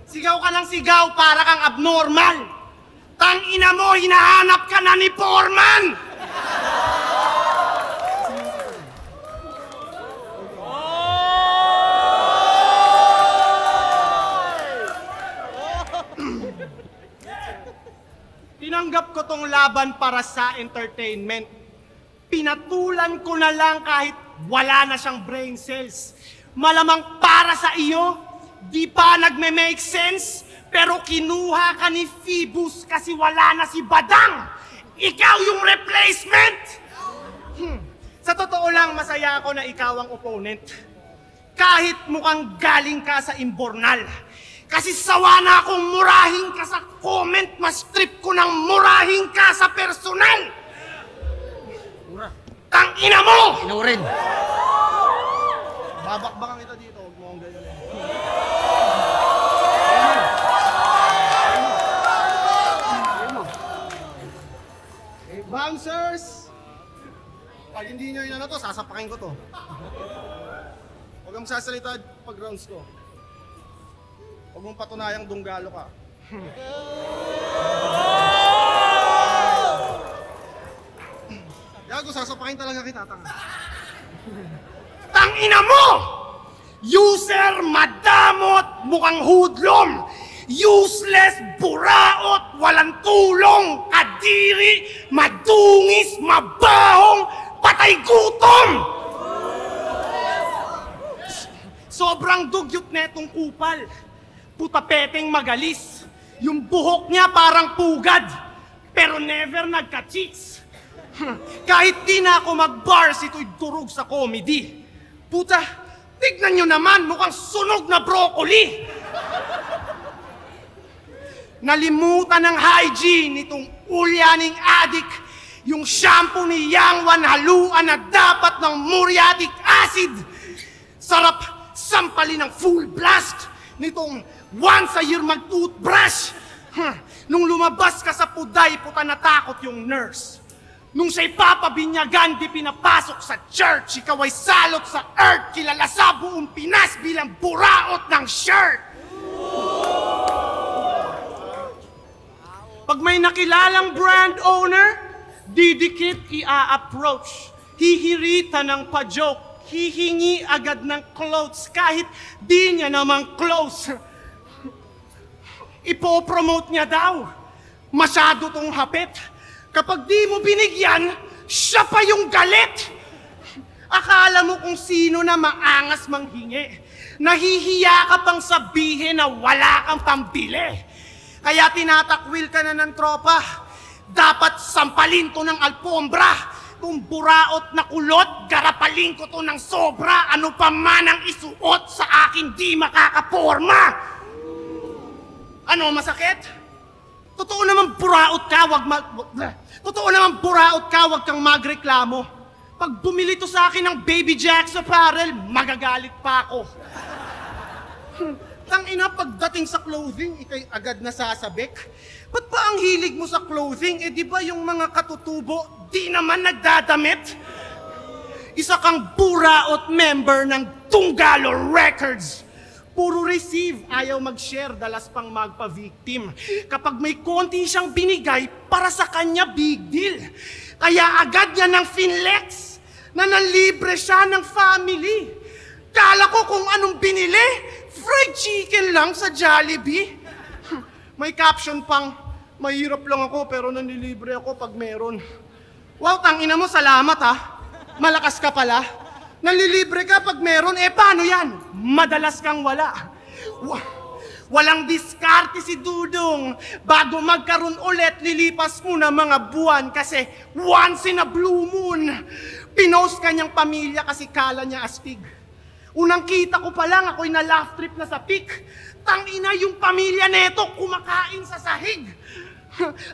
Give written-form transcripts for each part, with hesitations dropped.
Sigaw ka ng sigaw para kang abnormal. Tangina mo, hinahanap ka na ni Foreman! Tinanggap ko tong laban para sa entertainment. Pinatulan ko na lang kahit wala na siyang brain cells. Malamang para sa iyo, di pa nagme-make sense, pero kinuha ka ni Phoebus kasi wala na si Badang. Ikaw yung replacement! Sa totoo lang, masaya ako na ikaw ang opponent. Kahit mukhang galing ka sa imbornal. Kasi sawa na akong murahin ka sa comment, mas trip ko nang murahin ka sa personal! Tangina mo! Inurin! Babakbakan kita dito, huwag mo akong ganyan. Bouncers! Pag hindi nyo yun to, sasapakin ko to. Huwag kang sasalita pag rounds ko. Huwag mong patunayang dunggalo ka. Gago, sasapakin talaga kita, tanga. Tangina mo! User, madamot, mukhang hudlom. Useless, buraot, walang tulong, kadiri, madungis, mabahong, patay gutom! Sobrang dugyot netong kupal. Putapeteng magalis. Yung buhok niya parang pugad, pero never nagka-cheeks. Kahit di na ako mag-bars, ito'y durog sa comedy. Puta, tignan nyo naman, mukhang sunog na broccoli. Nalimutan ng hygiene itong ulyaning addict. Yung shampoo ni Yang Wan haluan na dapat ng muriatic acid. Sarap sampalin ng full blast nitong once a year mag-toothbrush. Nung lumabas ka sa puday, puta natakot yung nurse. Nung siya'y papabinyagan, di pinapasok sa church. Ikaw ay salot sa earth, kilala sa buong Pinas bilang buraot ng shirt. Pag may nakilalang brand owner, didikit i-approach. Hihirita ng pa-joke, hihingi agad ng clothes kahit di niya namang close. Ipopromote niya daw. Masyado tong hapit. Kapag di mo binigyan, siya pa yung galit. Akala mo kung sino na maangas manghingi. Nahihiya ka pang sabihin na wala kang pambili. Kaya tinatakwil ka na ng tropa. Dapat sampalin to ng alpombra. Kung buraot na kulot, garapalin ko to ng sobra. Ano pa man ang isuot sa akin di makakaporma. Ano, masakit? Totoo naman buraot ka, wag kang magreklamo. Pag bumili to sa akin ng Baby Jack's apparel, magagalit pa ako. Tangina, pagdating sa clothing, ikay agad na sasabik. Ba't ba ang hilig mo sa clothing? Eh di ba yung mga katutubo, di naman nagdadamit? Isa kang buraot member ng Tunggalo Records. Puro receive, ayaw mag-share, dalas pang magpa-victim. Kapag may konti siyang binigay, para sa kanya big deal. Kaya agad niya ng finlex na nanlibre siya ng family. Kala ko kung anong binili, fried chicken lang sa Jollibee. May caption pang, mahirap lang ako pero nanlilibre ako pag meron. Wow, tangina mo, salamat ha. Malakas ka pala. Nanlilibre ka pag meron, eh paano yan? Madalas kang wala. Walang diskarte si Dudong. Bago magkaroon ulit, lilipas mo na mga buwan kasi once in a blue moon, pinost kanyang pamilya kasi kala niya astig. Unang kita ko pa lang, ako'y na-laugh trip na sa peak. Tangina yung pamilya neto, kumakain sa sahig.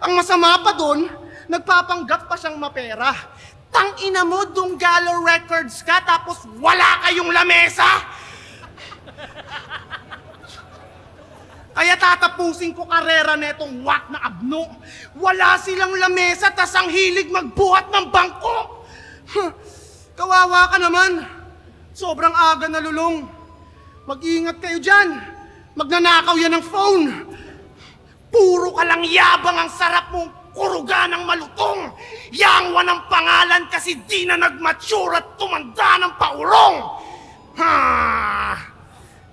Ang masama pa doon, nagpapanggap pa siyang mapera. Tangina mo, Tunggalo Records ka, tapos wala kayong lamesa? Kaya tatapusin ko karera netong wak na abno. Wala silang lamesa, tas ang hilig magbuhat ng bangko. Kawawa ka naman. Sobrang aga nalulong. Mag-ingat kayo dyan. Magnanakaw yan ng phone. Puro ka lang yabang, ang sarap mong kuruga ng malutong. Yangwan ang pangalan kasi di na nag-mature at tumanda ng paurong.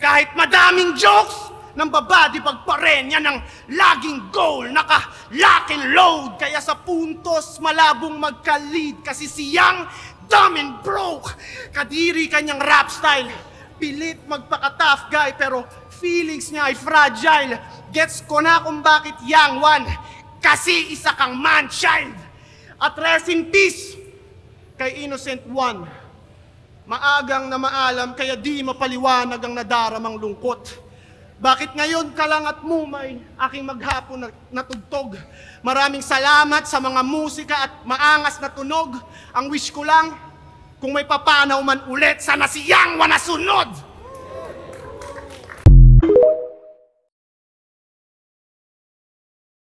Kahit madaming jokes, ng babadi pagparenya ng laging goal, naka-lock and load. Kaya sa puntos, malabong magka-lead kasi siyang dumb and broke. Kadiri kanyang rap style. Pilit magpaka-tough guy pero feelings niya ay fragile. Gets ko na kung bakit young one, kasi isa kang man-child. At rest in peace kay innocent one. Maagang na maalam kaya di mapaliwanag ang nadaramang lungkot. Bakit ngayon ka lang at mumay aking maghapon na tugtog? Maraming salamat sa mga musika at maangas na tunog. Ang wish ko lang, kung may papanaw man ulit, sana siyang wanasunod!